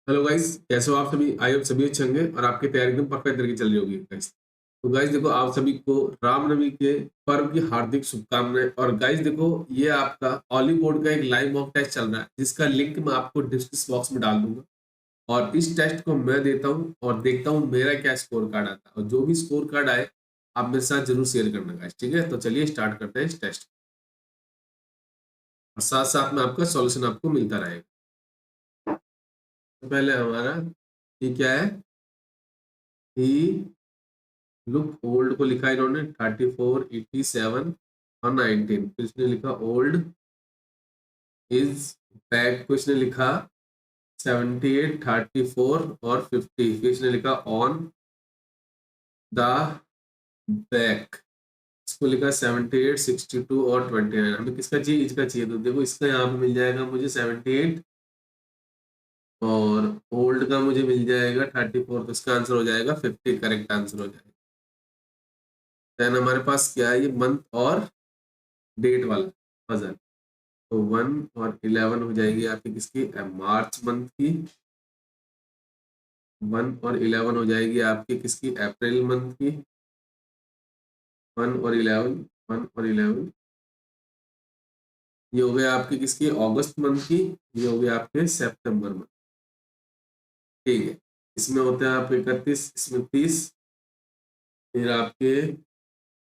Hello guys, कैसे हो आप सभी? आई होप सभी अच्छे होंगे और आपकी तैयारी एकदम परफेक्ट तरीके चल रही होगी गाइस। तो गाइस देखो, आप सभी को रामनवमी के पर्व की हार्दिक शुभकामनाएं। और गाइस देखो, ये आपका ऑलीवुड का एक लाइव मॉक टेस्ट चल रहा है, जिसका लिंक मैं आपको डिस्क्रिप्शन बॉक्स में डाल दूंगा। और इस टेस्ट को मैं देता हूँ और देखता हूँ मेरा क्या स्कोर कार्ड आता है, और जो भी स्कोर कार्ड आए आप मेरे साथ जरूर शेयर करना गाइस, ठीक है? तो चलिए स्टार्ट करते हैं इस टेस्ट, और साथ साथ में आपका सॉल्यूशन आपको मिलता रहेगा। तो पहले हमारा ये क्या है, लुक ओल्ड को लिखा इन्होंने 34, 87 और 19। फिर इसने लिखा ओल्ड इज बैक को इसने लिखा 78, 34 और 50। फिर इसने लिखा ऑन द बैक, इसको लिखा 78, 62 और 29। हमें किसका चाहिए? इसका चाहिए। तो देखो, इसका यहाँ पे मिल जाएगा मुझे 78 और ओल्ड का मुझे मिल जाएगा 34। तो इसका आंसर हो जाएगा 50, करेक्ट आंसर हो जाएगा। देन हमारे पास क्या है, ये मंथ और डेट वाला पजल। तो 1 और 11 हो जाएगी आपकी किसकी? मार्च मंथ की। 1 और 11 हो जाएगी आपकी किसकी? अप्रैल मंथ की। 1 और 11, 1 और 11 ये हो गया आपकी किसकी? अगस्त मंथ की। ये हो गया आपके सितंबर मंथ। ठीक है, इसमें होते हैं आप 31, इसमें 30, फिर आपके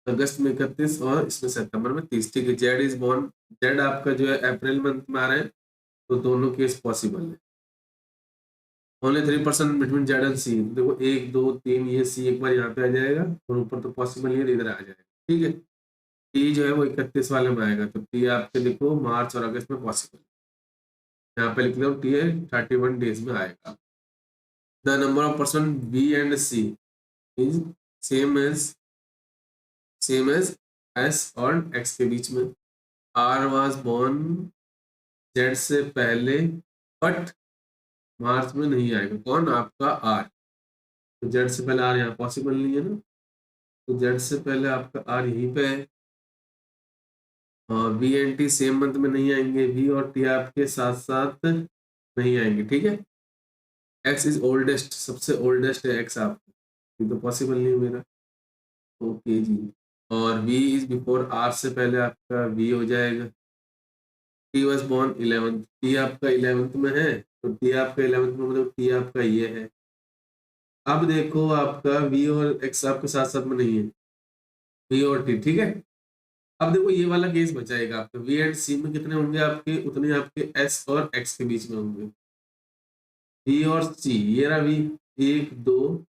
अगस्त में 31 और इसमें सितंबर में 30। ठीक है, जेड इज बॉर्न, जेड आपका जो है अप्रैल मंथ में आ रहे हैं, तो दोनों केस पॉसिबल है। ओनली 3% बिटवीन जेड एंड सी। देखो 1, 2, 3, ये सी एक बार यहाँ पे आ जाएगा और ऊपर तो पॉसिबल नहीं है, इधर आ जाएगा। ठीक है, टी जो है वो 31 वाले में आएगा, तो टी आपके देखो मार्च और अगस्त में पॉसिबल। यहाँ पे लिख लो टी है 31 डेज में आएगा। The number of person B and C is same as S और एक्स के बीच में। आर वॉज बोर्न जेड से पहले, बट मार्च में नहीं आएगा। कौन? आपका आर। तो जेड से पहले आर यहाँ पॉसिबल नहीं है ना, तो जेड से पहले आपका आर यहीं पे है। और V and T same month में नहीं आएंगे, वी और टी आपके साथ साथ नहीं आएंगे। ठीक है, एक्स इज ओल्डेस्ट, सबसे ओल्डेस्ट है एक्स आपका, ये तो पॉसिबल नहीं है मेरा। ओके जी। और वी इज बिफोर आर, से पहले आपका वी हो जाएगा। T was born 11th, T आपका 11th में है, तो टी आपका 11th में, मतलब टी आपका ये है। अब देखो आपका वी और एक्स आपके साथ साथ में नहीं है, वी और टी। ठीक है, अब देखो ये वाला केस बचाएगा आपका, वी एंड सी में कितने होंगे आपके? उतने आपके एस और एक्स के बीच में होंगे। वी और सी, ये रहा वी, 1, 2,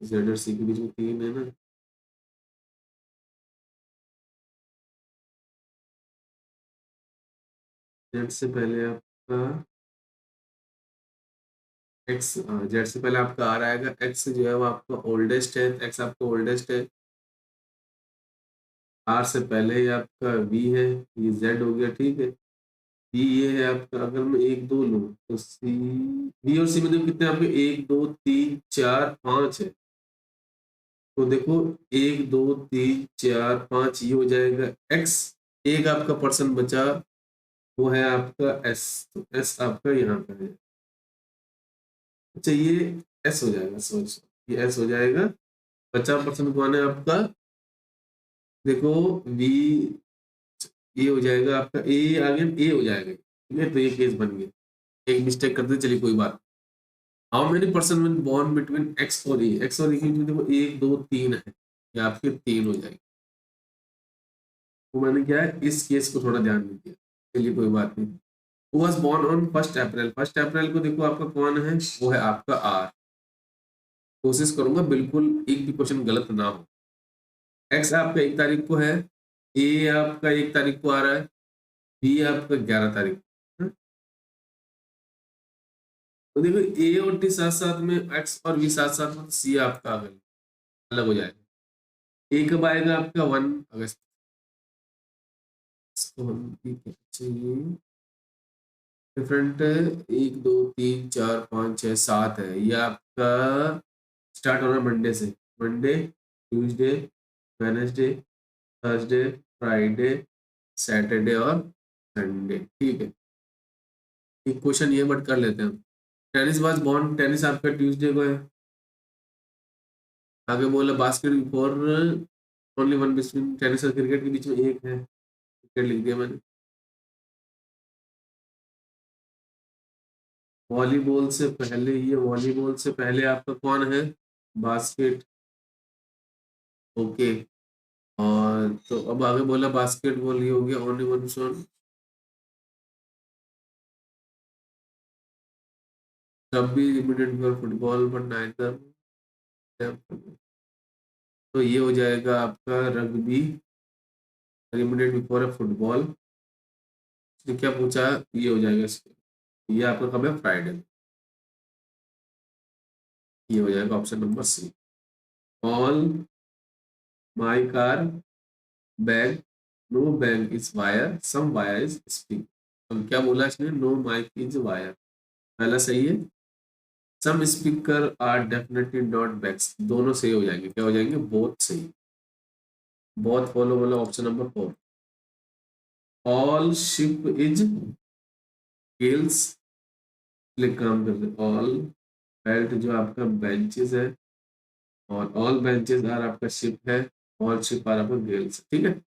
जेड और सी के बीच में 3 है ना। जेड से पहले आपका एक्स, जेड से पहले आपका आर आएगा। एक्स जो है वो आपका ओल्डेस्ट है, एक्स आपका ओल्डेस्ट है। आर से पहले ही आपका वी है, ये जेड हो गया। ठीक है, वी ये है आपका। अगर मैं 1, 2 लूँ तो सी, वी और सी में देखो कितने आपके? 1, 2, 3, 4, 5 है। तो देखो 1, 2, 3, 4, 5 ये हो जाएगा एक्स। एक आपका पर्सन बचा, वो है आपका एस। तो एस आपका यहाँ पर है। अच्छा, ये एस हो जाएगा, सोच, ये एस हो जाएगा। 50% कौन है आपका? देखो वी, ये हो जाएगा आपका ए, आ गया ए हो जाएगा। ठीक है, तो ये केस बन गया। एक मिस्टेक करते, चलिए कोई बात। How many person will born between x और ए? एक्स और ए के बीच में देखो 1, 2, 3 है, ये आपके 3 हो जाएगी। तो मैंने क्या है, इस केस को थोड़ा ध्यान नहीं दिया, चलिए कोई बात नहीं। हु वाज बॉर्न ऑन 1 अप्रैल? 1 अप्रैल को देखो आपका कौन है? वो है आपका आर। कोशिश करूंगा बिल्कुल एक भी क्वेश्चन गलत ना हो। एक्स आपका 1 तारीख को है, ए आपका 1 तारीख को आ रहा है, बी आपका 11 तारीख को है। तो देखो ए और टी साथ साथ में, एक्स और बी साथ साथ में, सी आपका अलग हो जाएगा। ए कब आएगा आपका? 1 अगस्त। इसको हम चाहिए डिफरेंट है। 1, 2, 3, 4, 5, 6, 7 है, ये आपका स्टार्ट हो रहा है मंडे से। Monday, Tuesday, Wednesday, Thursday, Friday, Saturday और संडे, ठीक है। एक क्वेश्चन ये बट कर लेते हैं हम। टेनिस वाज बॉर्न, टेनिस आपका ट्यूसडे को है। आगे बोला basket before only one between tennis और क्रिकेट के बीच में एक है, क्रिकेट लिख दिया मैंने। वॉलीबॉल से पहले, ये वॉलीबॉल से पहले आपका कौन है? Basket, okay. और तो अब आगे बोला बास्केटबॉल, ये हो गया ओनली वन सोन। तब भी limited for football but neither, तो ये हो जाएगा आपका रग्बी लिमिटेड बिफोर फुटबॉल। इसने क्या पूछा, ये हो जाएगा ये आपका कब है? फ्राइडे। ये हो जाएगा option number C. All my car bag, no bag is wire, some wire is spring. अब क्या बोला इसने? नो माइक इज वायर, पहला सही है। Some speaker are definitely not bags, दोनों सही हो जाएंगे। क्या हो जाएंगे? बोथ सही। बोथ फॉलो वाला option number 4। All ship is gills, click काम करते। ऑल बेल्ट जो आपका बेंचेस है, और ऑल बेंचेस आर आपका शिप है, ऑल शिप आर आपका गिल्स, ठीक है।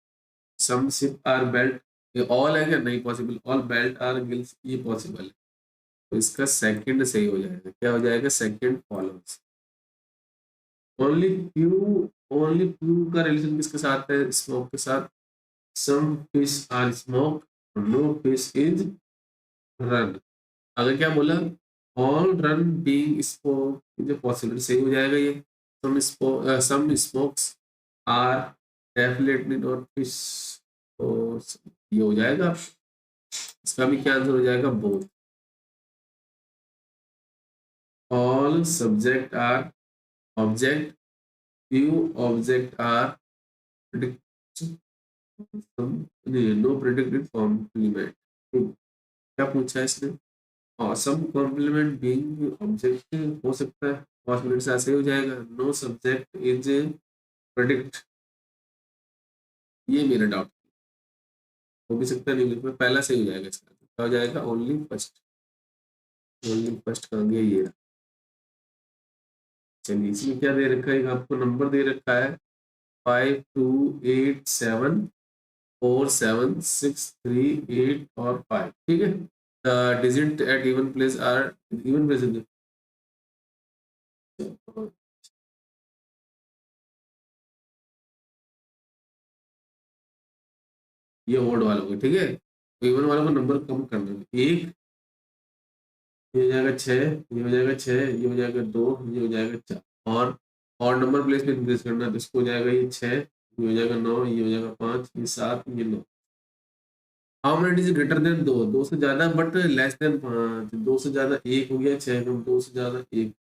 सम शिप आर बेल्ट, ये ऑल है क्या? नहीं possible. All belt are gills, ये पॉसिबल है। तो इसका सेकंड सही हो जाएगा। क्या हो जाएगा? Second follows. Only few, only few का रिलेशन किसके साथ है? स्मोक के साथ। Some fish are smoke, no fish is run. अगर क्या बोला? All run being smoke is possible, सही हो जाएगा ये। Some smokes are definitely not fish, तो ये हो जाएगा। इसका भी क्या आंसर हो जाएगा? Both. All subject are object, few object are predict, no predicted complement. क्या पूछा है इसने? सम कॉम्प्लीमेंट बीइंग ऑब्जेक्ट हो सकता है, 5 मिनट से ऐसे ही हो जाएगा। नो सब्जेक्ट इज प्रेडिक्ट, ये मेरा डाउट हो भी सकता है, नहीं लिखा पहला सही हो जाएगा। इसका क्या हो जाएगा? Only first. ओनली फर्स्ट कहाँ गया ये? चलिए, इसमें क्या दे रखा है? आपको नंबर दे रखा है 5287 4 7 6 3 8 और 5, ठीक है। The digit at even place are even place. ये ओड वालों को, ठीक है। तो इवन वालों को नंबर कम करना है। एक, ये हो जाएगा 6, ये हो जाएगा 6, ये हो जाएगा 2, ये हो जाएगा 4। और नंबर प्लेस में इंक्रीज करना है, तो इसको हो जाएगा ये 6, ये हो जाएगा 9, ये हो जाएगा 5, ये 7, ये 9। How many is greater than 2? 2 से ज्यादा बट लेस देन 5। 2 से ज्यादा 1 हो गया, 6 कम, 2 से ज्यादा 1,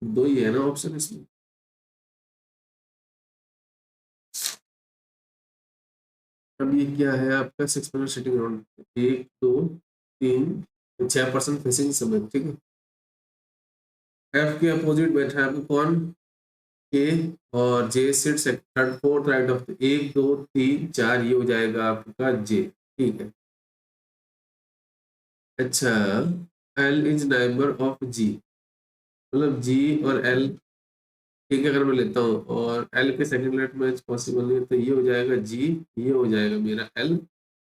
2 ही है ना ऑप्शन इसमें। अब ये क्या है आपका? 6 सिटिंग अराउंड, 1 2 3 6% फेसिंग समय, ठीक है। एफ के अपोजिट बैठा है आपको कौन? के। और J sits third fourth right of 1 2 3 4, ये हो जाएगा आपका जे, ठीक है। अच्छा, एल इज नाइबर ऑफ जी, मतलब जी और एल, ठीक है। अगर मैं लेता हूँ और एल के सेकंड लेफ्ट में पॉसिबल नहीं है, तो ये हो जाएगा जी, ये हो जाएगा मेरा एल।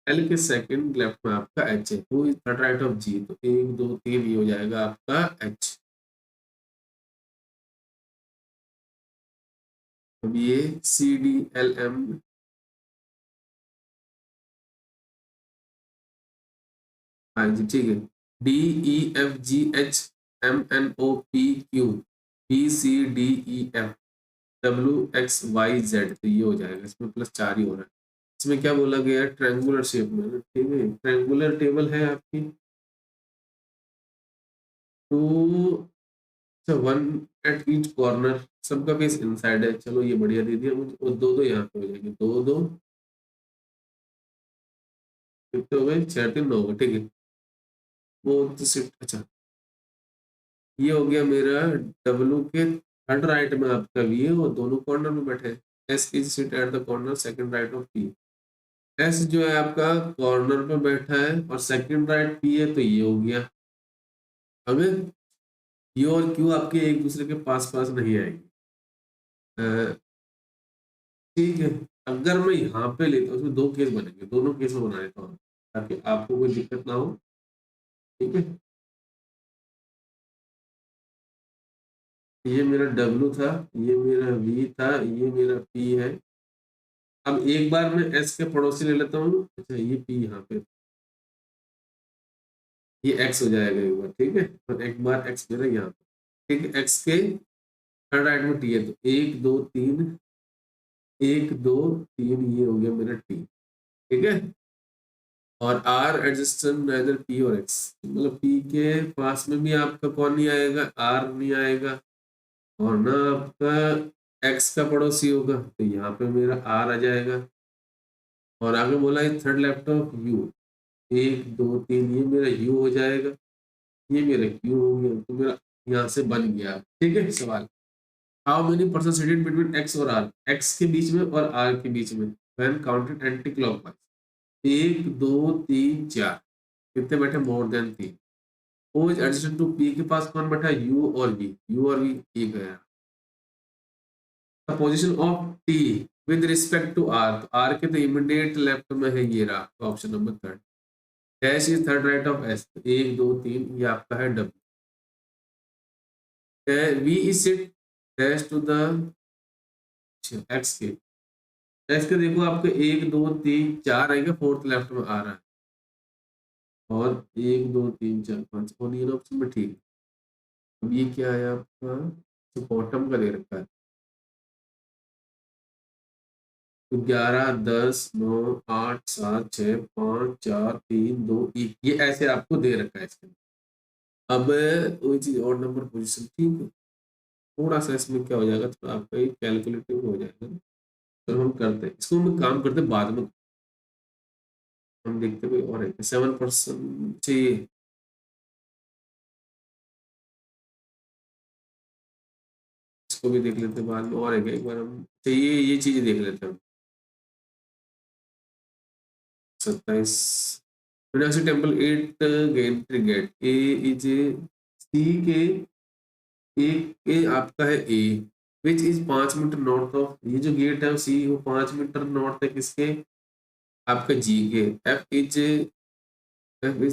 एल के सेकंड लेफ्ट में आपका एच है, who is third right of G, तो 1 2 3, ये हो जाएगा आपका एच। अब ये सी डी एल एम, हाँ जी, ठीक है। D E F G H M N O P Q B C D E F W X Y Z, तो ये हो जाएगा। इसमें +4 ही हो रहा है। इसमें क्या बोला गया है? ट्रायंगुलर शेप में, ठीक है। ट्रायंगुलर टेबल है आपकी, two, one at each corner, सबका फेस इनसाइड है। चलो ये बढ़िया दे दिया मुझे। और 2 2 यहाँ पे हो जाएंगे, 2 2 कितने हो गए? 6 3 9 ठीक है। वो तो अच्छा, ये हो गया मेरा डब्लू के थर्ड राइट में आपका वी है, और दोनों कॉर्नर में बैठे। S is sit at the corner second right of P. S जो है आपका कॉर्नर पे बैठा है और सेकंड राइट पी है, तो ये हो गया। अगर यू और क्यू आपके एक दूसरे के पास पास नहीं आएंगे, ठीक है। अगर मैं यहाँ पे लेता हूँ, उसमें दो केस बनेंगे, दोनों केस में बना लेता हूँ ताकि आपको कोई दिक्कत ना हो, ठीक है। ये मेरा W था, ये मेरा V था, ये मेरा P है। अब एक बार मैं S के पड़ोसी ले लेता हूँ। अच्छा, ये P यहाँ पे, ये X हो जाएगा एक बार, ठीक है। और एक बार X मेरा यहाँ पे, ठीक है। X के थर्ड राइट में T है, तो एक दो तीन, एक दो तीन, ये हो गया मेरा T, ठीक है। और R एडजस्टेंट नाइदर P और X, मतलब P के पास में भी आपका कौन नहीं आएगा, R नहीं आएगा, और ना आपका X का पड़ोसी होगा, तो यहाँ पे मेरा R आ जाएगा। और आगे बोला है थर्ड लेफ्ट ऑफ U, एक दो तीन, ये मेरा U हो जाएगा, ये मेरा Q हो गया, तो मेरा यहाँ से बन गया, ठीक है। सवाल, how many person seated between X और R, X के बीच में और R के बीच में, व्हेन काउंटेड एंटी क्लॉकवाइज, एक दो तीन चार, कितने बैठे, मोर देन तीन। O is adjusted to P के पास कौन बैठा, U और V, U और V एक है। The position of T with respect to R, तो R के तो इमीडिएट लेफ्ट में है, ये रहा, तो option number third. Dash is third right of S, एक दो तीन, ये आपका है W। V is sit dash to the X के, X के देखो आपके एक दो तीन चार आएंगे, फोर्थ लेफ्ट में आ रहा है, और एक दो तीन चार पाँच, और ये ऑप्शन में, ठीक है। अब ये क्या है आपका, तो बॉटम का दे रखा है, तो 11 10 9 8 7 6 5 4 3 2 1, ये ऐसे आपको दे रखा है इसके अंदर। अब वही चीज और नंबर पोजीशन, ठीक है। थोड़ा सा इसमें क्या हो जाएगा, थोड़ा आपका कैलकुलेटिव हो जाएगा। तो हम करते हैं इसको, हम काम करते हैं बाद में, हम देखते हैं कोई और है 7% चाहिए, इसको भी देख लेते हैं बाद में, और है एक बार हम चाहिए, ये चीजें देख लेते हैं हम। 27 Meenakshi temple 8 gantry gate, A is C के, ए आपका है A, which is 5 metre north of, ये जो गेट है सी, वो 5 मीटर नॉर्थ है किसके, आपका जी के। एफ इज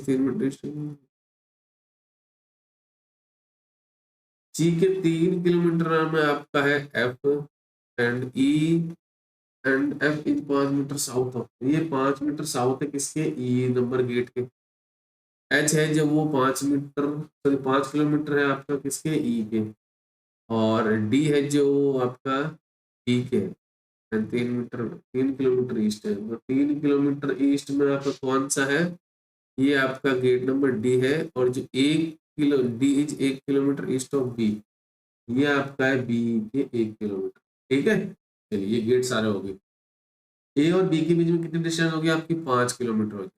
3 मीटर, जी के 3 किलोमीटर में आपका है F, and E, and F is 5 metre south of, ये 5 मीटर साउथ है किसके, ई नंबर गेट के। एच है जब वो 5 मीटर, सॉरी 5 किलोमीटर है आपका किसके, ई के। और डी है जो आपका ई के, 3 मीटर, 3 किलोमीटर ईस्ट है, तो 3 किलोमीटर ईस्ट में आपका कौन सा है, ये आपका गेट नंबर डी है। और जो 1 kilo, D is 1 kilometre east of B, ये आपका है बी के 1 किलोमीटर, ठीक है। चलिए ये गेट सारे हो गए। ए और बी के बीच में कितनी डिस्टेंस होगी आपकी, 5 किलोमीटर होगी।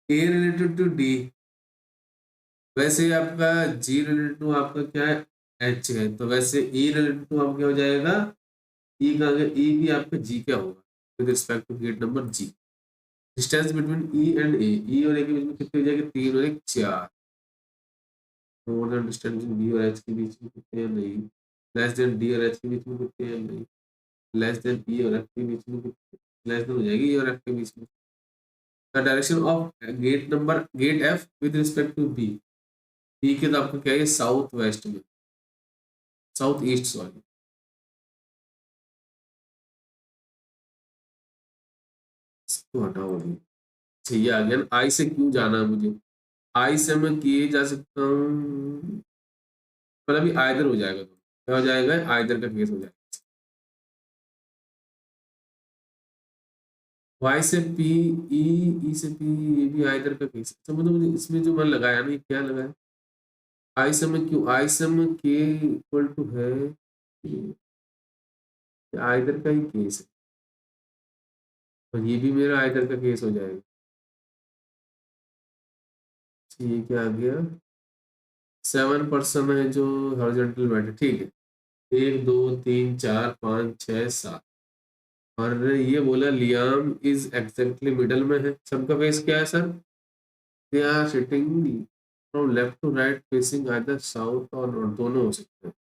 ए रिलेटेड टू डी, वैसे आपका जी रिलेटेड टू आपका क्या है, एच है, तो वैसे ई रिलेटेड टू आपका क्या हो जाएगा, ई का, ई भी आपका जी क्या होगा with respect to gate number G. Distance between E and A, E और ए के बीच में कितनी हो जाएगी, 3 और 1 4। मोर देन डिस्टेंस बी और एच के बीच में कितने हैं, नहीं। लेस देन डी और एच के बीच में कितने हैं, नहीं। लेस देन ई और एफ के बीच में कितने, लेस देन हो जाएगी ई और एफ के बीच में। The direction of gate number, gate F with respect to B, B के तो आपको क्या है, साउथ वेस्ट में, साउथ ईस्ट सॉरी। इसको हटाओ अभी, चाहिए आ गया, आई से क्यों जाना है मुझे, आई से मैं किए जा सकता हूँ, पर अभी आइदर हो जाएगा, तो क्या हो जाएगा, आइदर का केस हो जाएगा। वाई से पी, ई, ई से पी, ये भी आइदर का केस है। तो मतलब मुझे इसमें जो मन लगाया ना, ये क्या लगाया, आई से में क्यों, आई से में के इक्वल टू है, आइदर का ही केस है, और ये भी मेरा आइदर का केस हो जाएगा। तो ये क्या आ गया, 7% है जो हॉरिजॉन्टल बैठे, ठीक है। 1 2 3 4 5 6 7, और ये बोला लियाम इज एग्जैक्टली मिडल में है। सबका फेस क्या है sir? They are sitting from left to right facing either south और नॉर्थ, दोनों हो सकते हैं।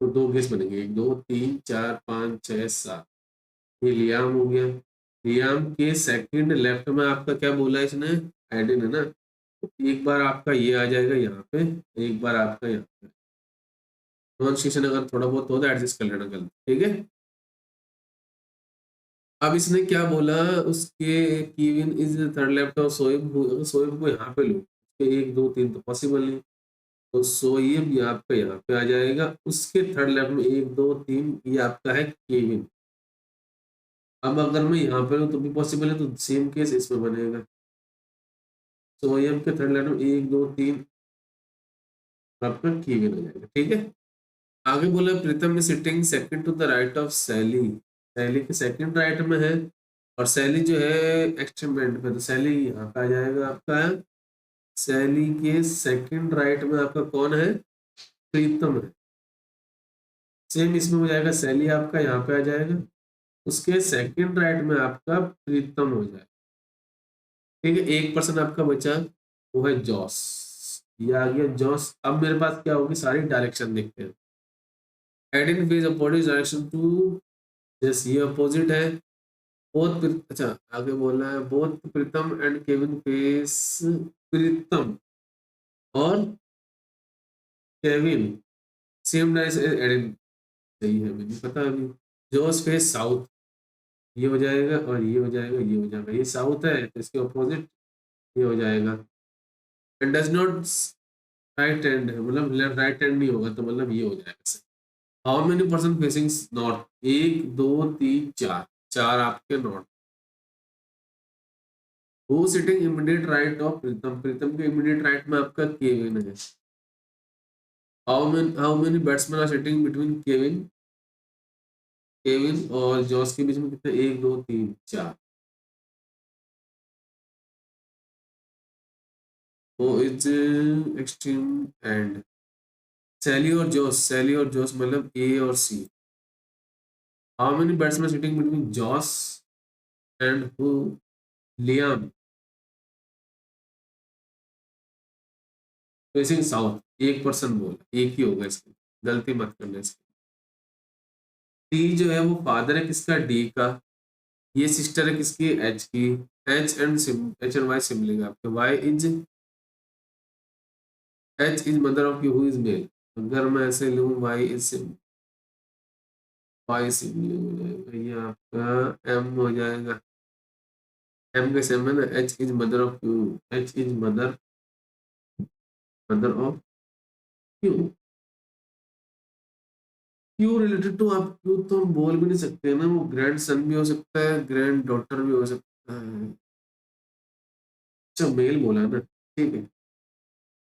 तो दो केस बनेंगे, 1 2 3 4 5 6 7। ये लियाम हो गया। लियाम के सेकंड लेफ्ट में आपका क्या बोला इसने? एडिन है ना। तो एक बार आपका ये आ जाएगा यहाँ पे, एक बार आपका यहाँ पे। प्रोनाउंसिएशन अगर थोड़ा बहुत हो तो एडजस्ट कर लेना कल, ठीक है। अब इसने क्या बोला, उसके कीविन इज थर्ड लेफ्ट और सोएब, सोएब को यहाँ पे लो, 1 2 3 तो पॉसिबल नहीं। तो सोएब ये आपका यहाँ पे आ जाएगा, उसके थर्ड लेफ्ट में 1 2 3 ये आपका है केविन। अब अगर मैं यहाँ पे हूँ तो भी पॉसिबल है, तो सेम केस इसमें बनेगा। सोएब के थर्ड लेफ्ट में 1 2 3 आपका केविन हो जाएगा, ठीक है। आगे बोला Pritam is sitting second to the right of Sally. Sally के सेकंड राइट में है, और सैली जो है एक्सट्रीम एंड पे, तो सैली यहाँ पे आ जाएगा आपका। सैली के सेकंड राइट में आपका कौन है? प्रीतम है। सेम इसमें हो जाएगा, सैली आपका यहाँ पे आ जाएगा, उसके सेकंड राइट में आपका प्रीतम हो जाएगा, ठीक है। एक पर्सन आपका बचा, वो है जॉस। ये आ गया जॉस। अब मेरे पास क्या होगी, सारी डायरेक्शन देखते हैं। Aiden faces opposite direction to, जैसे ये अपोजिट है। अच्छा आगे बोलना है, both Pritam and Kevin face, Pritam और केविन सेम डायरेक्शन एडिन, सही है, मुझे पता है अभी। जोस फेस साउथ, ये हो जाएगा और ये हो जाएगा, ये हो जाएगा, ये साउथ है तो इसके अपोजिट ये हो जाएगा। And does not right hand है, मतलब लेफ्ट राइट हैंड नहीं होगा, तो मतलब ये हो जाएगा। How many person facing north? 1 2 3 4, 4 आपके नॉर्थ। Who sitting immediate right of Pritam? Pritam के इमीडिएट राइट में आपका केविन है। How many batsman are sitting between Kevin, Kevin और जॉस के बीच में कितने? 1 2 3 4। वो इज एक्सट्रीम एंड। सैली और जॉस, सैली और जॉस मतलब ए और C. How many batsman sitting between Jos and who? Liam facing south. एक पर्सन बोला, एक ही होगा इसमें, गलती मत करना इसकी। टी जो है वो फादर है किसका? डी का। ये सिस्टर है किसकी? एच की। एच एंड वाई सिबलिंग आपके। Y is, H is mother of U, who is male. अगर मैं ऐसे लूँ वाई इज, वाई सिबलिंग हो जाएगा, ये आपका एम हो जाएगा। एम के सेम है ना, H is mother of U, H is mother, mother of Q. Q related to, आप क्यू तो हम बोल भी नहीं सकते ना, वो ग्रैंड सन भी हो सकता है, ग्रैंड डॉटर भी हो सकता है। अच्छा मेल बोला ना, ठीक है।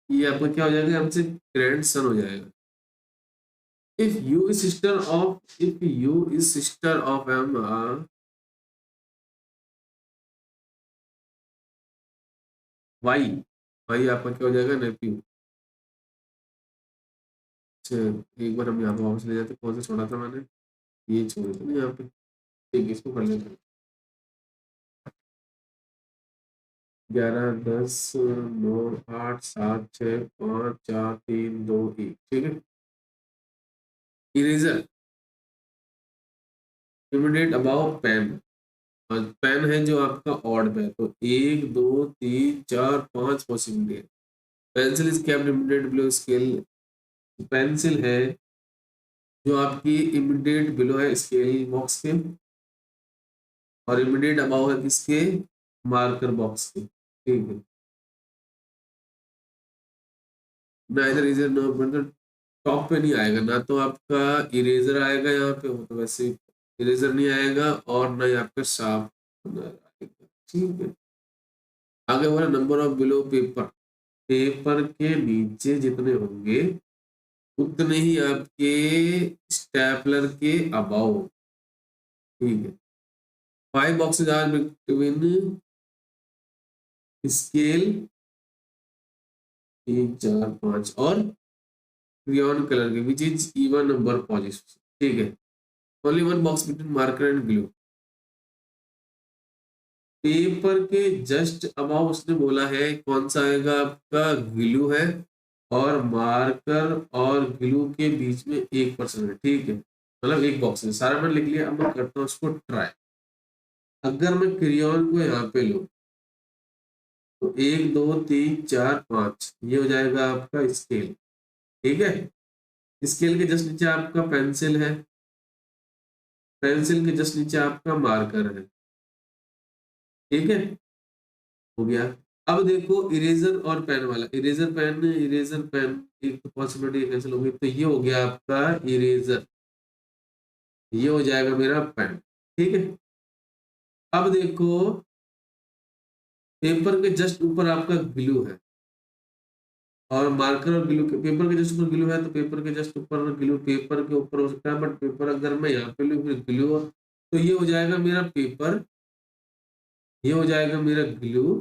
ये आपका क्या हो जाएगा? हमसे ग्रैंड सन हो जाएगा। if you is sister of Emma, Y, Y आपका क्या हो जाएगा? नेफ्यू। अच्छा एक बार हम यहाँ पे वापस ले जाते, कौन सा छोड़ा था मैंने? ये छोड़ था ना यहाँ पे, ठीक है, इसको कर लेते हैं। 11 10 9 8 7 6 5 4 3 2 1, ठीक है। Eraser immediate above pen, pen है जो आपका ऑड पे है, तो 1 2 3 4 5 पॉसिबिलिटी है। Pencil is kept immediate below scale, pencil है जो आपकी इमीडिएट बिलो है स्केल बॉक्स के, और इमीडिएट अबाव है किसके? मार्कर बॉक्स के, ठीक है। नाइदर इरेजर नो, मतलब टॉप पे नहीं आएगा ना, तो आपका इरेजर आएगा यहाँ पे, वो तो वैसे इरेजर नहीं आएगा, और ना ही आपका शार्प आएगा, ठीक है। आगे बोला number of below paper, paper के नीचे जितने होंगे उतने ही आपके स्टेपलर के अबाव, ठीक है। 5 बॉक्सेज आर बिटवीन स्केल 1 4 5 और क्रियॉन कलर के, which is even number position, ठीक है। Only one box between marker and glue. Paper के जस्ट अबाउ उसने बोला है कौन सा आएगा आपका, ग्लू है, और मार्कर और ग्लू के बीच में 1% है, ठीक है, मतलब एक बॉक्स है, सारा मैंने लिख लिया। अब मैं करता हूँ उसको ट्राई। अगर मैं क्रियॉन को यहाँ पे लूँ तो 1 2 3 4 5 ये हो जाएगा आपका स्केल, ठीक है। स्केल के जस्ट नीचे आपका पेंसिल है, पेंसिल के जस्ट नीचे आपका मार्कर है, ठीक है, हो गया। अब देखो इरेजर और पेन वाला, इरेजर पेन, इरेजर पेन, एक तो पॉसिबिलिटी कैंसिल हो गई, तो ये हो गया आपका इरेजर, ये हो जाएगा मेरा पेन, ठीक है। अब देखो पेपर के जस्ट ऊपर आपका ग्लू है, और मार्कर और ग्लू के, पेपर के जस्ट ऊपर ग्लू है तो पेपर के जस्ट ऊपर ग्लू पेपर के ऊपर हो सकता है, बट पेपर अगर मैं यहाँ पे लूँ फिर ग्लू, तो ये हो जाएगा मेरा पेपर, ये हो जाएगा मेरा ग्लू,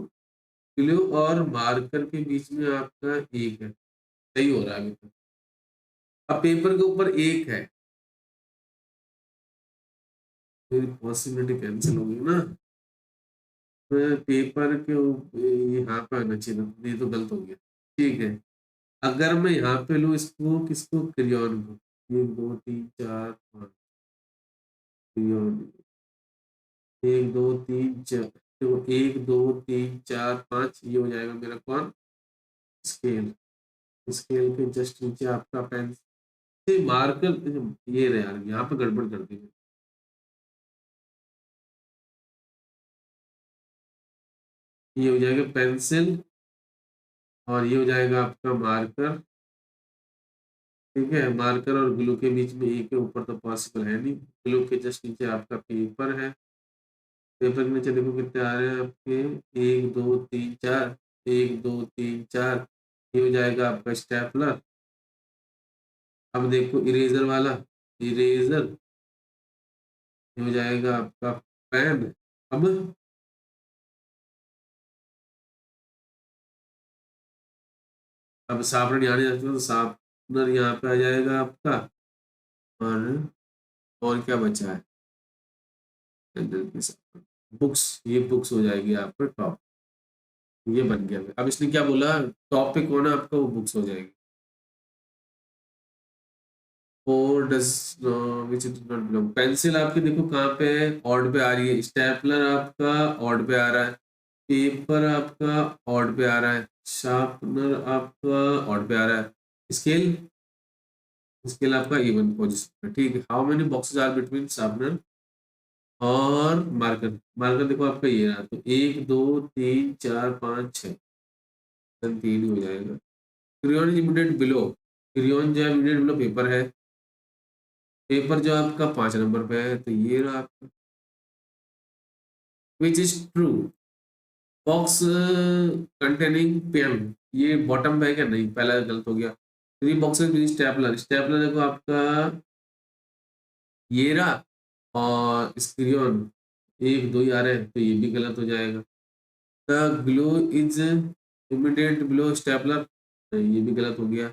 ग्लू और मार्कर के बीच में आपका एक है, सही हो रहा है अभी तक। अब पेपर के ऊपर एक है, मेरी पॉसिबिलिटी कैंसिल होगी ना, तो पेपर के यहाँ पे आना चाहिए था, ये तो गलत हो गया, ठीक है। अगर मैं यहाँ पे लूँ इसको, किसको, क्रियॉन को, 1 2 3 4 5, क्रियॉन, 1 2 3 4, देखो 1 2 3 4 5, ये हो जाएगा मेरा कौन, स्केल, स्केल के जस्ट नीचे आपका पेन से मार्कर, ये रहे यार, यहाँ पे गड़बड़ कर दी, ये हो जाएगा पेंसिल, और ये हो जाएगा आपका मार्कर, ठीक है। मार्कर और ग्लू के बीच में एक के ऊपर तो पॉसिबल है नहीं, ग्लू के जस्ट नीचे आपका पेपर है, पेपर के नीचे देखो कितने आ रहे हैं आपके, 1 2 3 4, 1 2 3 4, ये हो जाएगा आपका स्टेपलर। अब देखो इरेजर वाला, इरेजर, ये हो जाएगा आपका पेन। अब शार्पनर यहाँ नहीं जाता तो शार्पनर यहाँ पे आ जाएगा आपका, और क्या बचा है, बुक्स, ये बुक्स हो जाएगी आपका टॉप, ये बन गया। अब इसने क्या बोला, टॉप पे कौन है आपका, वो बुक्स हो जाएगी। और does which does not belong, pencil आपकी देखो कहाँ पे है, ऑड पे आ रही है, स्टेपलर आपका ऑड पे आ रहा है, पेपर आपका ऑड पे आ रहा है, शार्पनर आपका ऑड पे आ रहा है, स्केल, स्केल आपका इवन पोजीशन, ठीक है। How many boxes are between sharpener और मार्कर, मार्कर देखो आपका ये रहा, तो 1 2 3 4 5 6, 3 ही हो जाएगा। Crayon is immediate below, crayon जो है इमीडिएट बिलो पेपर है, पेपर जो आपका 5 नंबर पे है, तो ये रहा आपका, which is true, box containing pen, ये बॉटम पे है क्या, नहीं, पहला गलत हो गया। Three boxes with stapler, stapler देखो आपका ये रहा, और क्रियॉन 1 2 ही आ रहे हैं, तो ये भी गलत हो जाएगा। The glue is immediate below stapler, ये भी गलत हो गया।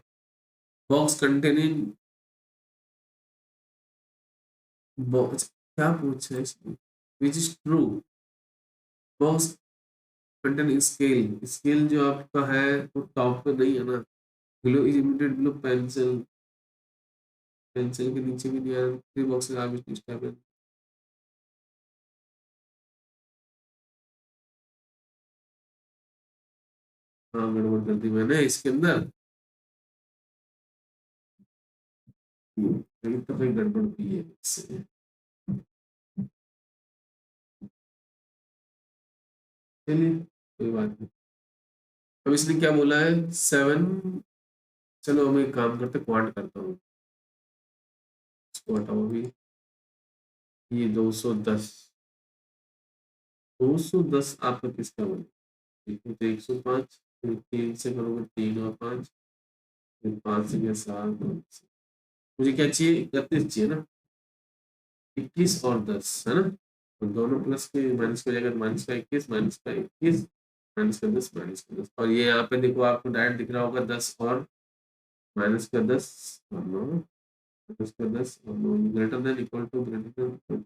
बॉक्स कंटेनिंग, बॉक्स क्या पूछा है इसमें, which is true, box containing scale, scale जो आपका है वो टॉप पे नहीं है ना, below is immediate below pencil, pencil के नीचे भी नहीं आया, three boxes are which stapler, हाँ गड़बड़ कर दी मैंने इसके अंदर, कहीं तो कहीं गड़बड़ की है इससे। चलिए कोई बात नहीं। अब इसने क्या बोला है, 7, चलो हम एक काम करते, क्वांट करता हूँ, इसको हटाओ अभी, ये 210, 210 आपका किसका बने, ठीक है, तो 105, फिर 3 से करोगे 3 और 5, फिर 5 से गया 7, मुझे क्या चाहिए, 31 चाहिए ना, 21 और 10 है ना, तो दोनों प्लस के माइनस का हो जाएगा, माइनस का 21, माइनस का 21, माइनस का 10, माइनस का 10, और ये यहाँ पे देखो आपको डायरेक्ट दिख रहा होगा 10 और माइनस का 10, इसका 10 और greater than equal to greater than,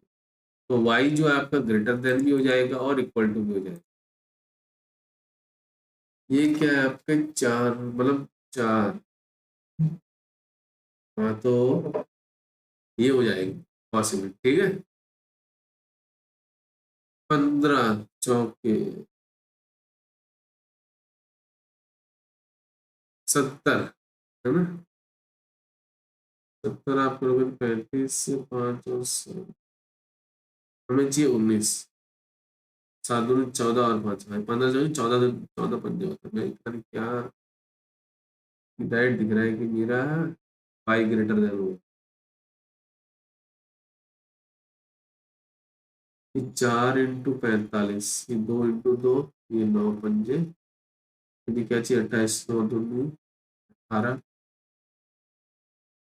तो y जो है आपका ग्रेटर देन भी हो जाएगा और इक्वल टू भी हो जाएगा। ये क्या है आपके 4 मतलब 4, हाँ तो ये हो जाएगी पॉसिबल, ठीक है। 15 चौके 70 है ना। 70 आप करोगे 35 से 5 और 7, हमें चाहिए 19, 7 दूनी 14 और 5 भाई 15 जो 14 दिन 14 पंजे होते हैं। मैं पता नहीं क्या डायरेक्ट दिख रहा है कि मेरा पाई ग्रेटर देन हो। ये 4 इंटू 45, ये 2 इंटू 2, ये 9 पंजे, यदि क्या चाहिए 28 9 दूनी 18,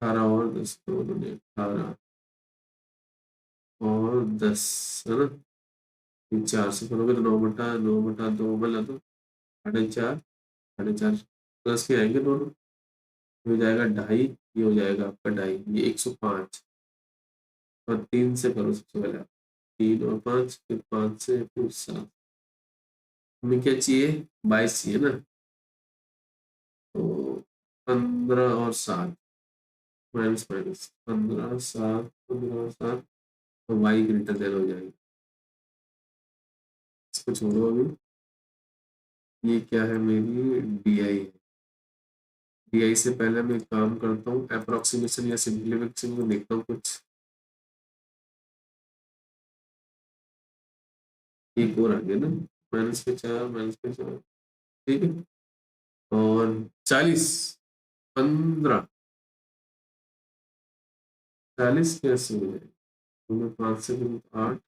18 और 10 2 दूनी 18 और 10 है ना। ये 4 से करोगे तो 9/2 मतलब 4.5 4.5 प्लस के आएंगे दोनों, ये हो जाएगा 2.5, ये हो जाएगा आपका 2.5, ये 105 और 3 से करो सबसे पहले आप, 3 और 5 फिर 5 से फिर 7, हमें क्या चाहिए 22 चाहिए ना। तो 15 और 7 माइनस माइनस 15 7 15 और 7, तो वाई ग्रेटर देन हो जाएगी। इसको छोड़ो अभी, ये क्या है मेरी डी आई है। डी आई से पहले मैं एक काम करता हूँ, अप्रोक्सीमेशन या सिंप्लीफिकेशन को देखता हूँ कुछ, एक और आ गया ना, -4 -4, ठीक है। और 40 15 40 कैसे हो जाए, तो मैं 5 से करूँ 8,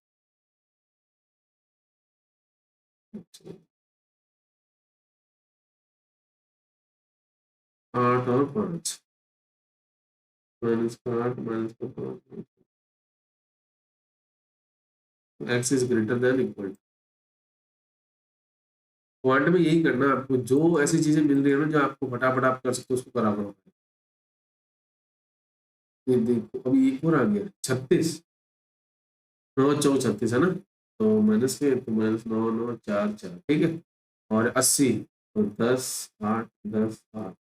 8 और 5 -8 -5, x is greater than equal. Quant में यही करना है आपको, जो ऐसी चीजें मिल रही है ना जो आपको फटाफट आप कर सकते हो उसको करा करो। ये देखो अभी एक और आ गया 36 9 4 36 है ना, तो माइनस के तो -9 9 4 4, ठीक है। और 80 तो 10 8 10 8,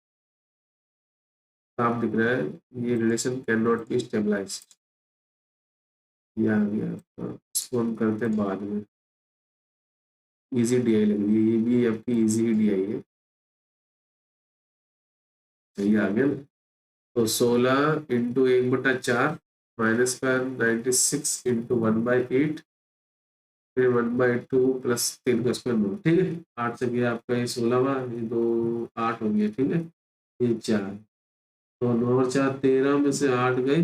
साफ दिख रहा है ये relation can not be stabilize. ये आ गया आपका, इसको हम करते हैं बाद में। इजी डी आई लग रही है, ये भी आपकी इजी डी आई है, सही आ गया ना। तो 16 इंटू 1/4 माइनस का 96 इंटू 1/8, फिर 1/2 प्लस 3 का स्क्वायर 9, ठीक है। 8 से गया आपका ये 16 ये 2 8 हो गया, ठीक है। ये 4, तो 9 और 4 13 में से 8 गए,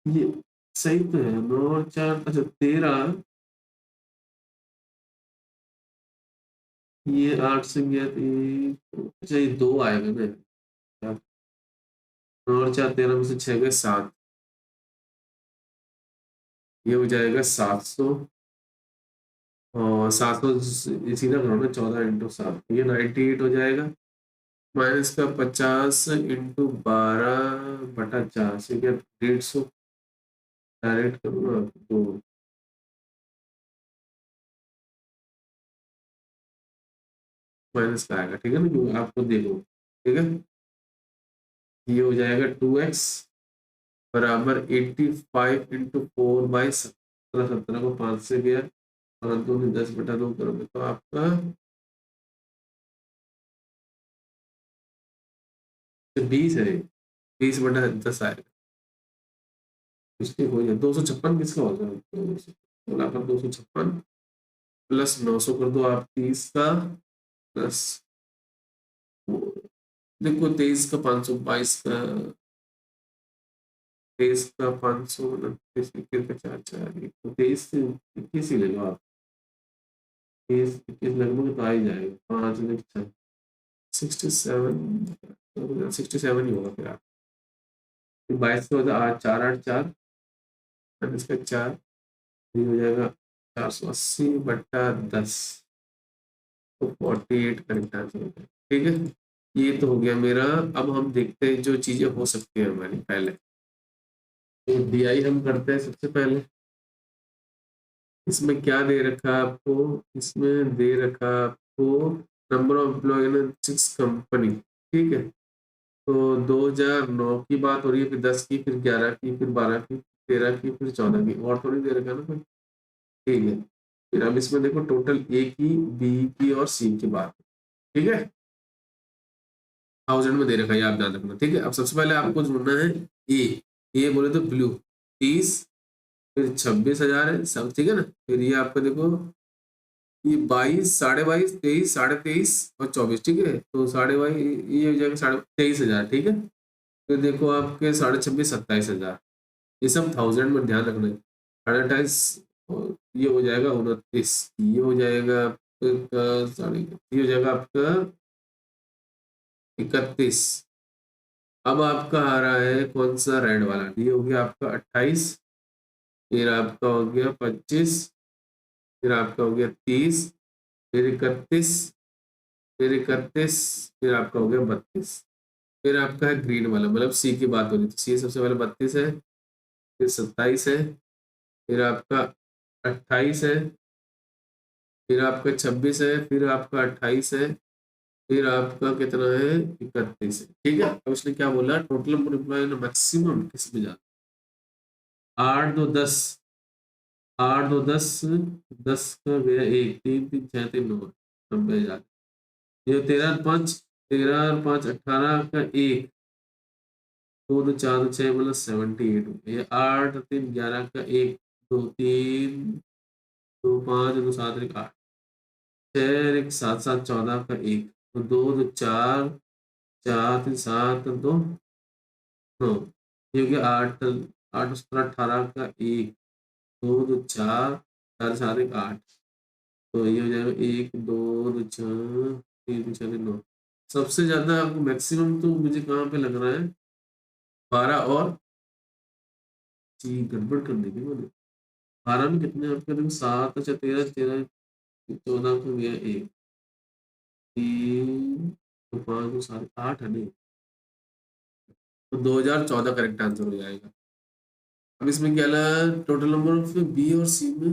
ये सही तो है 9 और 4 अच्छा 13, ये 8 से गया तो अच्छा ये 2 आएगा ना, 9 और 4 13 में से 6 गए 7, ये हो जाएगा 700, और 700 सीधा करो ना 14 इंटू 7, ये 98 हो जाएगा। माइनस का 50 इंटू 12/4 से क्या 150, डायरेक्ट करो ना तो माइनस का आएगा, ठीक है ना, क्योंकि आपको देखो, ठीक है। ये हो जाएगा 2x बराबर 85 इंटू 4/17, 17 को 5 से गया और 10/2 करोगे तो आपका 20 है, 20/10 आएगा। इसलिए हो जाए 256 किसका होगा, 256 प्लस 900 कर दो आप 30 का, प्लस देखो 23 का 522 का, 23 का 500 मतलब 21 का 4 4, 23 से 21 ही ले लो आप, 23 21 लगभग तो आ ही जाएगा, 5 67, 67 ही होगा फिर आप, 22 का होता 8 4 8 4, इसका 4, ये हो जाएगा 480/10, तो 48 करेक्ट आंसर होगा। ठीक है, ये तो हो गया मेरा। अब हम देखते हैं जो चीजें हो सकती है हमारी। पहले तो DI हम करते हैं सबसे पहले। इसमें क्या दे रखा है आपको? इसमें दे रखा है आपको number of employ in 6 company. ठीक है, तो 2009 की बात हो रही है, फिर 10 की, फिर 11 की, फिर 12 की, 13 की, फिर 14 की। और थोड़ी दे रखा है ना कोई। ठीक है, फिर अब इसमें देखो टोटल A की, B की और C की बात। ठीक है, 1000 में दे रखा है, ये आप ध्यान रखना। ठीक है, अब सबसे पहले आपको ढूंढना है ए बोले तो ब्लू 30, फिर 26,000 है सब। ठीक है ना, फिर ये आपका देखो ये 22, 22.5, 23, 23.5 और 24। ठीक है, तो 22.5 ये हो जाएगा 23,500। ठीक है, फिर देखो आपके 26,500, 27,000। ये सब 1000 में ध्यान रखना है। 28 और ये हो जाएगा 29, ये हो जाएगा आपका ये हो जाएगा आपका 31। अब आपका आ रहा है कौन सा? रेड वाला। ये हो गया आपका 28, फिर आपका हो गया 25, फिर आपका हो गया 30, फिर 31, फिर 31, फिर आपका हो गया 32। फिर आपका है ग्रीन वाला, मतलब सी की बात हो रही है, तो सी सबसे पहले 32 है, फिर 27 है, फिर आपका 28 है, फिर आपका 26 है, फिर आपका 28 है, फिर आपका कितना है? 31 है। ठीक है, अब उसने क्या बोला? टोटल नंबर एम्प्लॉय मैक्सिमम किस में जाता? 8 2 10, 8 2 10, 10 का गया 1, 3 3 6 3 9, 90,000। ये 13 5, 13 और 5 18 का 1, 2 2 4 2 6 मतलब 78 हो गया। ये 8 3 11 का 1, 2 3 2 5 2 7 1 8, 6 1 7 7 14 का 1, तो 2 2 4 4 3 7 2 9, ये हो गया 8 8 17 18 का 1, 2 2 4 4 7 1 8, तो ये हो जाएगा 1 2 2 4 3 4 9। सबसे ज्यादा आपको मैक्सिमम तो मुझे कहाँ पे लग रहा है? 12 और जी गड़बड़ कर दी थी मैंने। 12 में कितने आपके? देखो 7 अच्छा 13 13 14 को गया 1 3 तो 5 तो 7 8 है नहीं, तो 2014 करेक्ट आंसर हो जाएगा। अब इसमें क्या लगा? टोटल नंबर ऑफ बी और सी में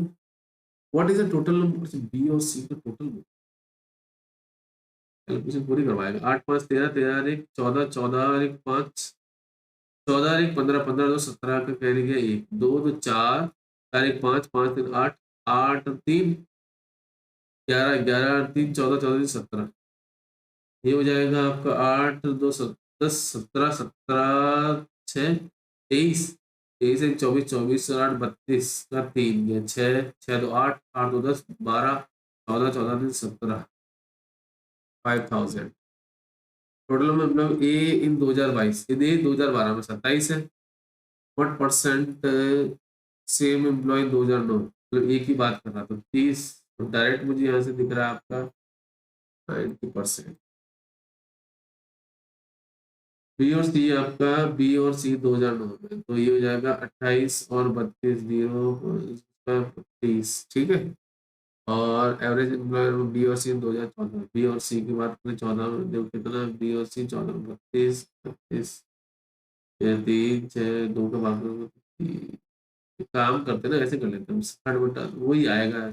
what is the total number B और सी का टोटल? कैलकुलेशन पूरी करवाएगा। 8 5 13 13 1 14 14 1 5 14 1 15 15 2 17 का कह गया 1 2 2 4 4 1 5 5 3 8 8 3 11 11 3 14 14 17, ये हो जाएगा आपका 8 2 10 17 17 6 23 23 1 24 24 8 32 का 3 ये 6 6 2 8 8 2 10 12 14 14 3 17 5000। टोटल में मतलब ए इन 2022, ये 2012 में 27 है। व्हाट परसेंट सेम एम्प्लॉय 2009, मतलब एक ही बात कर रहा था 30, डायरेक्ट मुझे यहाँ से दिख रहा है आपका 90%। बी और सी आपका, बी और सी 2009 में, तो ये हो जाएगा 28 और 32 जीरो 30। ठीक है, और एवरेज एम्प्लॉयर बी और सी 2014, बी और सी की बात करें 14 में, देखो कितना बी और सी 14 में 32 32 3 6 2 का भाग करो, काम करते ना ऐसे कर लेते हैं 60 बटा वही आएगा।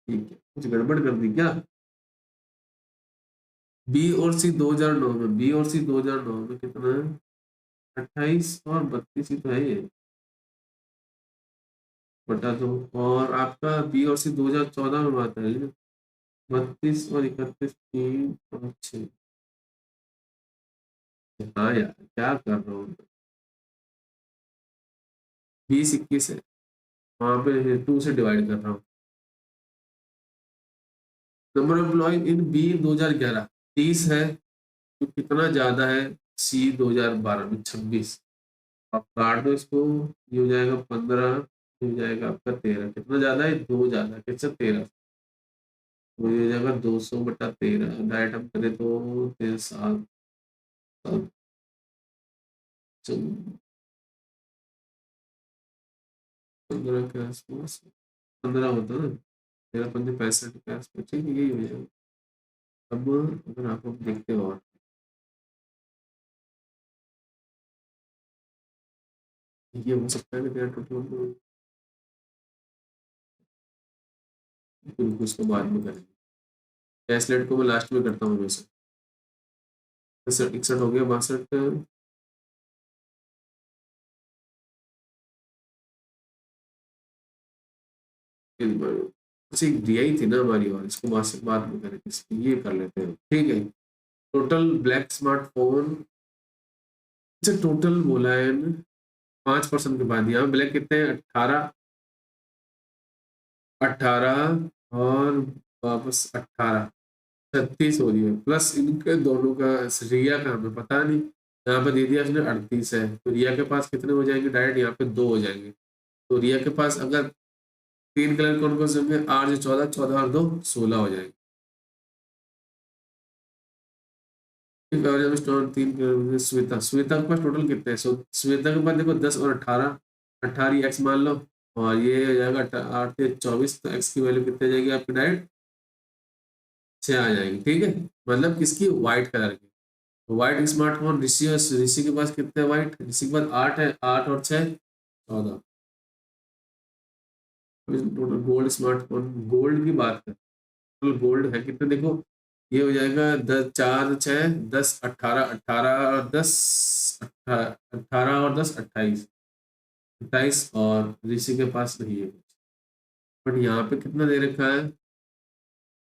ठीक है, कुछ गड़बड़ कर दी क्या? बी और सी 2009 में, बी और सी 2009 में कितना है? 28 और 32 ही तो है ये, बटा दो। और आपका बी और सी 2014 में बात है, 32 और 31 3 और 6। हाँ यार क्या कर रहा हूँ? 20 21 है, वहां पे 2 से डिवाइड कर रहा हूँ। Number of employ in B 2011 30 है, तो कितना ज्यादा है? सी 2012 में 26। आप काट दो इसको, ये हो जाएगा 15, ये हो जाएगा आपका 13। कितना ज्यादा है? 2 ज्यादा, कितना? 13। तो ये हो जाएगा 200 बटा 13, डायरेक्ट हम करें तो 13 7 7 15 के आसपास। 15 होता ना, 13×5 65 के आसपास, ठीक है, यही हो जाएगा। अब अगर आप अब देखते हो, और ये हो सकता है कि तेरा टोटल, बिल्कुल उसको बाद में करेंगे। कैसलेट को मैं लास्ट में करता हूँ वैसे। 61 हो गया, 62, अच्छा एक DI थी ना हमारी, और इसको बाद में करेंगे, ये कर लेते हैं, ठीक है। टोटल ब्लैक स्मार्टफोन, अच्छा टोटल बोला है ना, 5% के बाद यहाँ ब्लैक कितने हैं, 18, 18 और वापस 18, 36 हो रही है, प्लस इनके दोनों का, रिया का हमें पता नहीं, यहाँ पे दे दिया उसने 38 है, तो रिया के पास कितने हो जाएंगे, डायरेक्ट यहाँ पे 2 हो जाएंगे। तो रिया के पास अगर 3 कलर कौन कौन से होंगे, 8 से 14, 14 और 2 16 हो जाएंगे। ठीक है, और जब स्टोन 3 कलर, श्वेता, श्वेता के पास टोटल कितने हैं, श्वेता के पास देखो 10 और 18, 18 एक्स मान लो, और ये हो जाएगा 8 से 24, तो एक्स की वैल्यू कितनी आ जाएगी आपकी, डायरेक्ट 6 आ जाएगी, ठीक है। मतलब किसकी, व्हाइट कलर की। व्हाइट स्मार्टफोन ऋषि, और ऋषि के पास कितने व्हाइट, ऋषि के पास 8 है, 8 और 6 14। टोटल गोल्ड स्मार्टफोन, गोल्ड की बात कर, टोटल गोल्ड है कितने देखो, ये हो जाएगा 10, 4 6 10 18, 18 और 10 18 और 10 28, 28, और ऋषि के पास नहीं है कुछ, बट यहाँ पे कितना दे रखा है,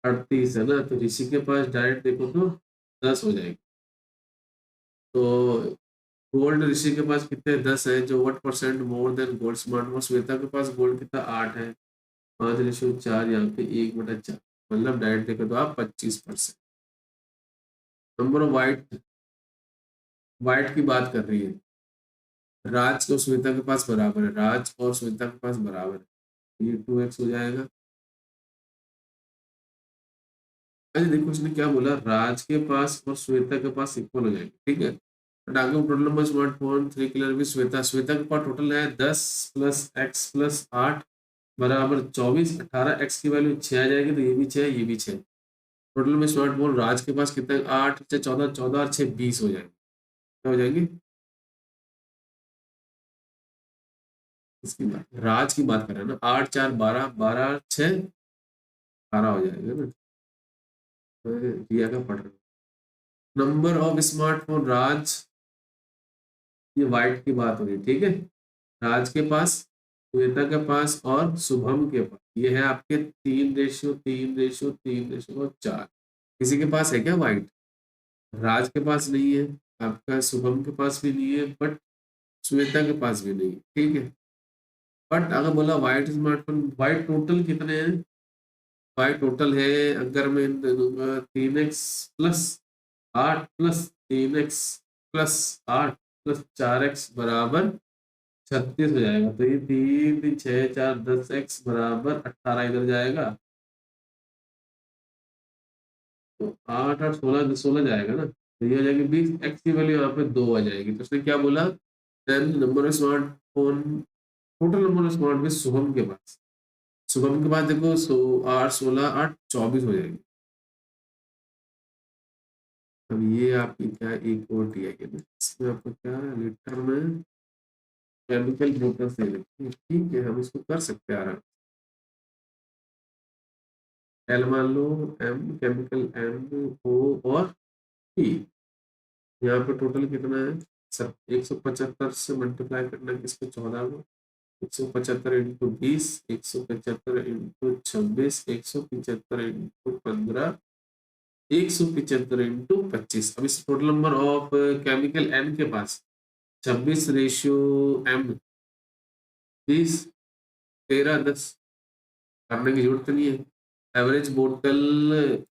38 है ना, तो ऋषि के पास डायरेक्ट देखो तो 10 हो जाएगी। तो गोल्ड ऋषि के पास कितने, 10 है, जो 1% more than gold smartphone. Shweta के पास गोल्ड कितना, 8 है, 5:4, यहाँ पे 1/4, मतलब डायरेक्ट देखो तो आप 25%। नंबर ऑफ वाइट, वाइट की बात कर रही है, राज और श्वेता के पास बराबर है, राज और श्वेता के पास बराबर है, ये 2x हो जाएगा। अरे देखो उसने क्या बोला, राज के पास और श्वेता के पास इक्वल हो जाएंगे, ठीक है। बट आगे टोटल नंबर स्मार्टफोन 3 कलर भी, श्वेता, श्वेता के पास टोटल है 10 प्लस x प्लस 8 बराबर 24, 18 एक्स की वैल्यू 6 आ जाएगी, तो ये भी 6, ये भी 6। टोटल में स्मार्टफोन राज के पास कितने, 8 से 14, 14 और 6 20 हो जाएंगे, क्या हो जाएंगे, इसकी बात, राज की बात कर रहे हैं ना, 8 4 12, 12 6 18 हो जाएगा ना, तो रिया का पढ़ रहे हैं। नंबर ऑफ स्मार्टफोन राज, ये वाइट की बात हो रही है, ठीक है। राज के पास, श्वेता के पास और शुभम के पास, ये है आपके 3:3:3:4। किसी के पास है क्या वाइट, राज के पास नहीं है, आपका शुभम के पास भी नहीं है, बट श्वेता के पास भी नहीं है, ठीक है। बट अगर बोला व्हाइट स्मार्टफोन, व्हाइट टोटल कितने हैं, व्हाइट टोटल है, अगर मैं दूंगा 3x plus 8 plus 3x plus 8 plus 4x बराबर 36 हो जाएगा, तो ये 3 6 4 10x बराबर 18 इधर जाएगा, तो 8 8 16, 16 जाएगा ना, तो ये हो जाएगी 20, x की वैल्यू यहाँ पे 2 आ जाएगी। तो उसने क्या बोला, then number of smartphone, total number of smartphone Shubham के पास, शुभम के पास देखो 8 16 8 24 हो जाएगी। अब ये आपकी क्या, एक और दिया गया, इसमें आपको क्या, लीटर में केमिकल ब्रोकर से रखिए, ठीक है, हम इसको कर सकते हैं आराम। एल मान लो, एम केमिकल, M O और P, यहाँ पे टोटल कितना है, सब 175 से मल्टीप्लाई करना है किसको, 14 को, 175 इंटू 20, 175 इंटू 26, 175 इंटू 15, 175 इंटू 25। अब इस total number of chemical N के पास 26:M, 20 13 10, करने की जरूरत नहीं है। एवरेज बोतल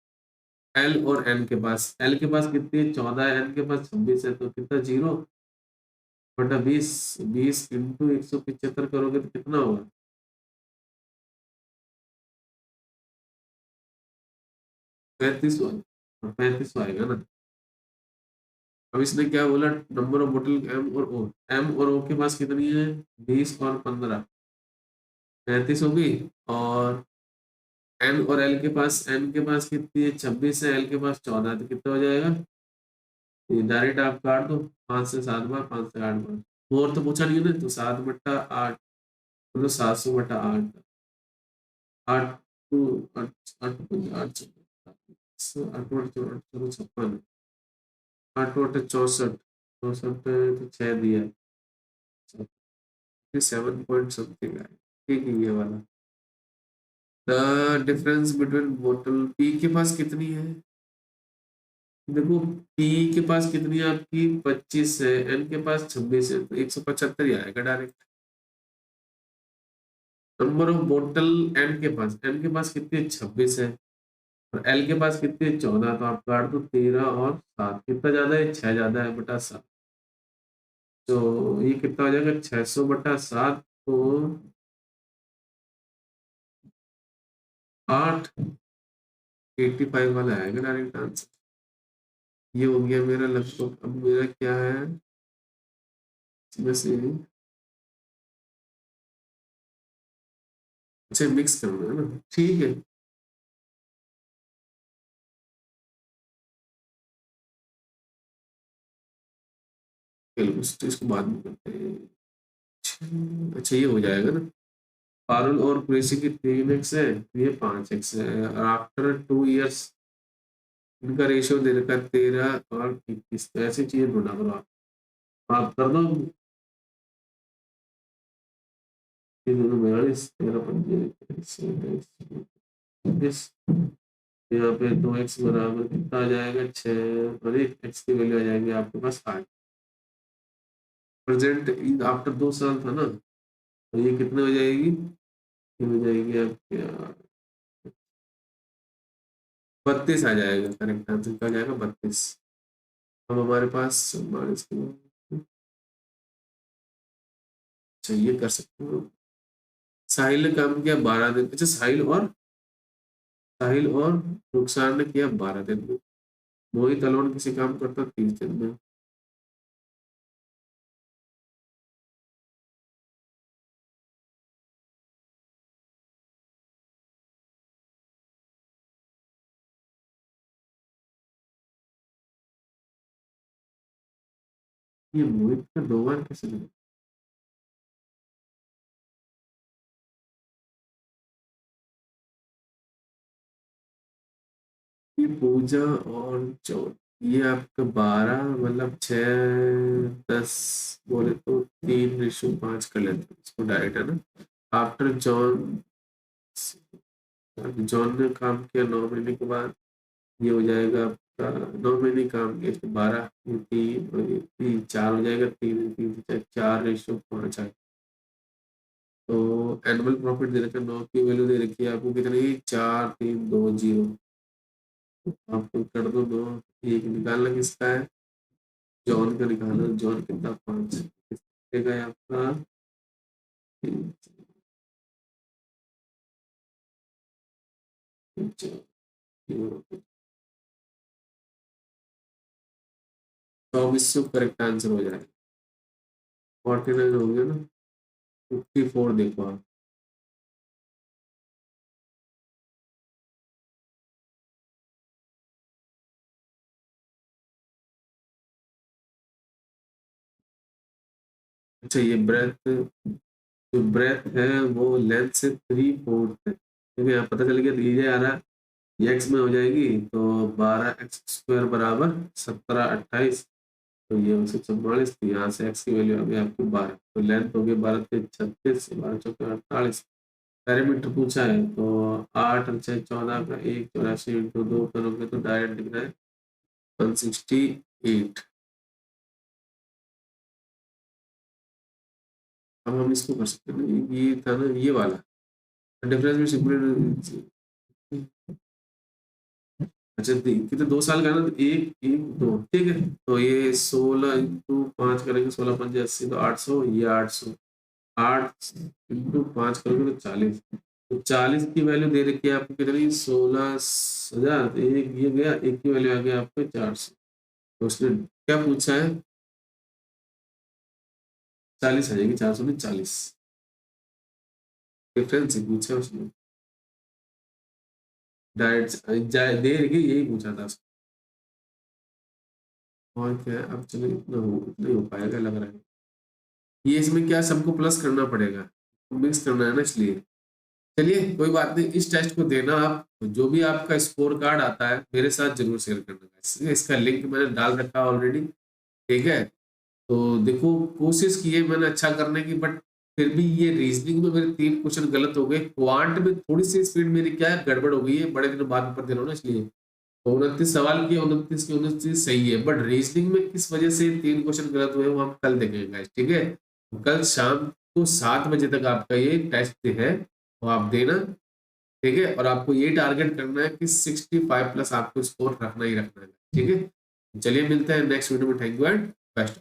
एल और एन के पास, एल के पास कितनी है 14, एन के पास 26 है, तो कितना 0/20, 20 इंटू 175 करोगे तो कितना होगा, 35 होगा, 35 आएगा ना। अब इसने क्या बोला, नंबर ऑफ बोतल एम और ओ, एम और ओ के पास कितनी है 20 और 15, 35 होगी। और एन और एल के पास, एन के पास कितनी है 26 है, एल के पास 14, तो कितना हो जाएगा? ये डायरेक्ट आप काट दो, 5 से 7 बार, 5 से 8 बार। और तो पूछा नहीं है ना, तो 7/8, मतलब 700/8। आठ टू आठ, आठ पंजे आठ, 8 8 8 8 56, 8 8 64, 64 पे तो 6 दिया, 7 पॉइंट समथिंग है। ठीक है ये वाला। द डिफरेंस बिटवीन बोतल पी के पास कितनी है? देखो, पी के पास कितनी है आपकी 25 है, एन के पास 26 है, तो 175 ही आएगा डायरेक्ट। नंबर ऑफ बोतल एन के पास कितनी है 26 है, और एल के पास कितनी है 14, तो आप काट दो 13 और 7, कितना ज्यादा है 6 ज्यादा है बटा 7। तो ये कितना हो जाएगा 600/7, तो 885 वाला आएगा डायरेक्ट आंसर। ये हो गया मेरा लगभग। अब मेरा क्या है इसमें से, अच्छा मिक्स करना है ना, ठीक है। चलो इसको बाद में करते हैं। अच्छा ये हो जाएगा ना। पारुल और कृषि की 3x है, ये 5x है, और आफ्टर 2 इयर्स इनका रेशियो दे रखा है 13 और 21, तो ऐसी चीजें ढूंढा करो आप कर दो। ये दोनों 42, 13 5 यहाँ पे 2x बराबर कितना आ जाएगा 6, और x की वैल्यू आ जाएगी आपके पास 8। प्रेजेंट आफ्टर 2 साल था ना, तो ये कितने हो जाएगी, ये हो जाएगी आपके 32 आ जाएगा। करेक्ट आंसर क्या आ जाएगा 32। अब हमारे पास 42 चाहिए, कर सकते हो। साहिल ने काम किया 12 दिन, अच्छा साहिल और रुखसार ने किया 12 दिन में, मोहित अलोन किसी काम करता 30 दिन में। ये मोहित का 2 बार कैसे लगा? ये पूजा और चौथ, ये आपका 12, मतलब 6 10 बोले तो 3:5 कर लेते हैं इसको डायरेक्ट, है ना। आफ्टर जॉन, जॉन ने काम किया 9 महीने के बाद, ये हो जाएगा आपका 9 महीने काम किया तो 12, ये 3 और ये 3, 4 हो जाएगा, 3 3 4 4:5 है। तो एनुअल प्रॉफिट दे रखा है, 9 की वैल्यू दे रखी है आपको कितनी, 4320। आपको कर दो दो, एक निकालना किसका है, जॉन का निकालना, जॉन कितना 5 है आपका 2400 करेक्ट आंसर हो जाएगा। 49 हो गया ना, 54 देखो आप। अच्छा ये ब्रेथ, जो ब्रेथ है वो लेंथ से 3/4 है, क्योंकि यहाँ पता चल गया दीजिए आ रहा है, ये एक्स में हो जाएगी, तो 12x² बराबर 17 28, तो ये 144, तो यहाँ से एक्स की वैल्यू आ गई आपकी 12, तो लेंथ हो गई 12 3 36, 12 4 48। पैरामीटर पूछा है तो 8 और 6 14 का 1 84 × 2 करोगे तो डायरेक्ट दिख रहा है 168। अब हम इसको कर सकते हैं, ये था ना ये वाला डिफरेंस में सिंपली। अच्छा कितने 2 साल का है ना, तो 1 1 2 ठीक है, तो ये 16 × 5 करेंगे, 16 5 80, तो 800, ये 800, 8 × 5 करोगे तो 40, तो 40 की वैल्यू दे रखी है आपको कितनी 16,000, तो एक ये गया, एक की वैल्यू आ गया आपको 400। तो उसने क्या पूछा है, 40 आ जाएगी, 400 नहीं 40। डिफरेंस ही पूछा उसने, डायरेक्ट दे रही यही पूछा था उसने। और क्या है, अब चलो इतना ही हो पाएगा लग रहा है। ये इसमें क्या सबको प्लस करना पड़ेगा, मिक्स करना है ना, इसलिए चलिए कोई बात नहीं। इस टेस्ट को देना आप, जो भी आपका स्कोर कार्ड आता है मेरे साथ जरूर शेयर करना। इसका लिंक मैंने डाल रखा है ऑलरेडी, ठीक है। तो देखो कोशिश की है मैंने अच्छा करने की, बट फिर भी ये रीजनिंग में मेरे 3 क्वेश्चन गलत हो गए। क्वांट में थोड़ी सी स्पीड मेरी क्या है गड़बड़ हो गई है, बड़े दिनों बाद पेपर दे रहा हूँ ना इसलिए। तो 29 सवाल किए, 29 के 29 सही है, बट रीजनिंग में किस वजह से 3 क्वेश्चन गलत हुए वो हम कल देखेंगे guys, ठीक है। कल शाम को 7 बजे तक आपका ये टेस्ट है, वो आप देना, ठीक है। और आपको ये टारगेट करना है कि 65 प्लस आपको स्कोर रखना ही रखना है, ठीक है। चलिए मिलते हैं नेक्स्ट वीडियो में, थैंक यू एंड बेस्ट।